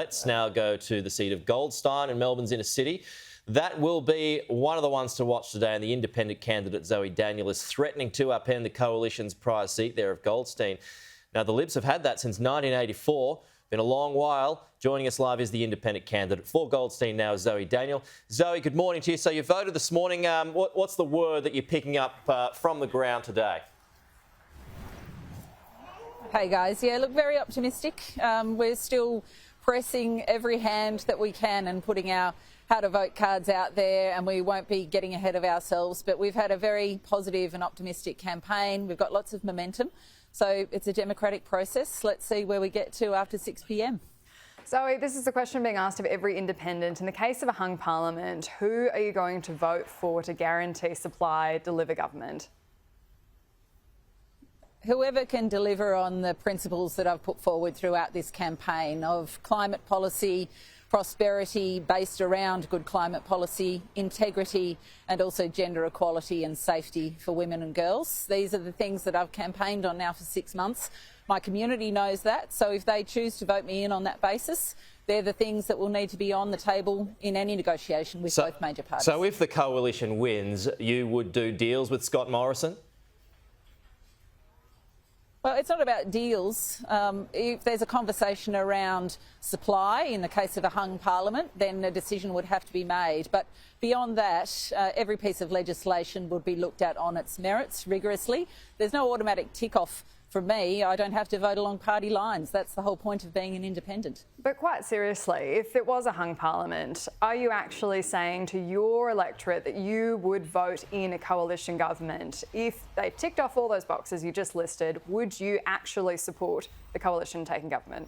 Let's now go to the seat of Goldstein in Melbourne's inner city. That will be one of the ones to watch today, and the independent candidate Zoe Daniel is threatening to upend the coalition's prior seat there of Goldstein. Now, the Libs have had that since 1984. Been a long while. Joining us live is the independent candidate for Goldstein now, Zoe Daniel. Zoe, good morning to you. So you voted this morning. What's the word that you're picking up from the ground today? Hey guys, yeah, look, very optimistic. We're still pressing every hand that we can and putting our how to vote cards out there, and we won't be getting ahead of ourselves. But we've had a very positive and optimistic campaign. We've got lots of momentum. So it's a democratic process. Let's see where we get to after 6 p.m. Zoe, this is the question being asked of every independent. In the case of a hung parliament, who are you going to vote for to guarantee supply, deliver government? Whoever can deliver on the principles that I've put forward throughout this campaign of climate policy, prosperity based around good climate policy, integrity, and also gender equality and safety for women and girls. These are the things that I've campaigned on now for 6 months. My community knows that, so if they choose to vote me in on that basis, they're the things that will need to be on the table in any negotiation with both major parties. So if the coalition wins, you would do deals with Scott Morrison? Well, it's not about deals. If there's a conversation around supply, in the case of a hung parliament, then a decision would have to be made. But beyond that, every piece of legislation would be looked at on its merits rigorously. There's no automatic tick-off for me. I don't have to vote along party lines. That's the whole point of being an independent. But quite seriously, if it was a hung parliament, are you actually saying to your electorate that you would vote in a coalition government? If they ticked off all those boxes you just listed, would you actually support the coalition taking government?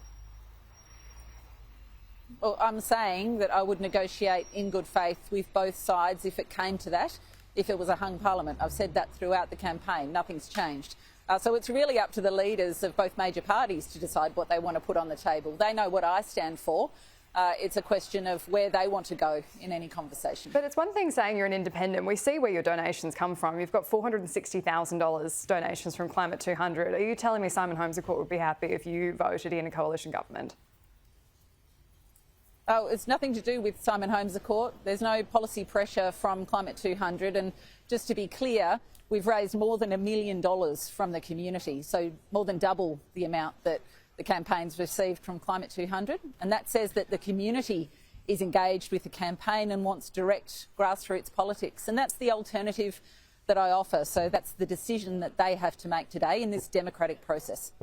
Well, I'm saying that I would negotiate in good faith with both sides if it came to that, if it was a hung parliament. I've said that throughout the campaign. Nothing's changed. So it's really up to the leaders of both major parties to decide what they want to put on the table. They know what I stand for. It's a question of where they want to go in any conversation. But it's one thing saying you're an independent. We see where your donations come from. You've got $460,000 donations from Climate 200. Are you telling me Simon Holmes à Court would be happy if you voted in a coalition government? Oh, it's nothing to do with Simon Holmes à Court. There's no policy pressure from Climate 200. And just to be clear, we've raised more than $1 million from the community, so more than double the amount that the campaign's received from Climate 200. And that says that the community is engaged with the campaign and wants direct grassroots politics. And that's the alternative that I offer. So that's the decision that they have to make today in this democratic process.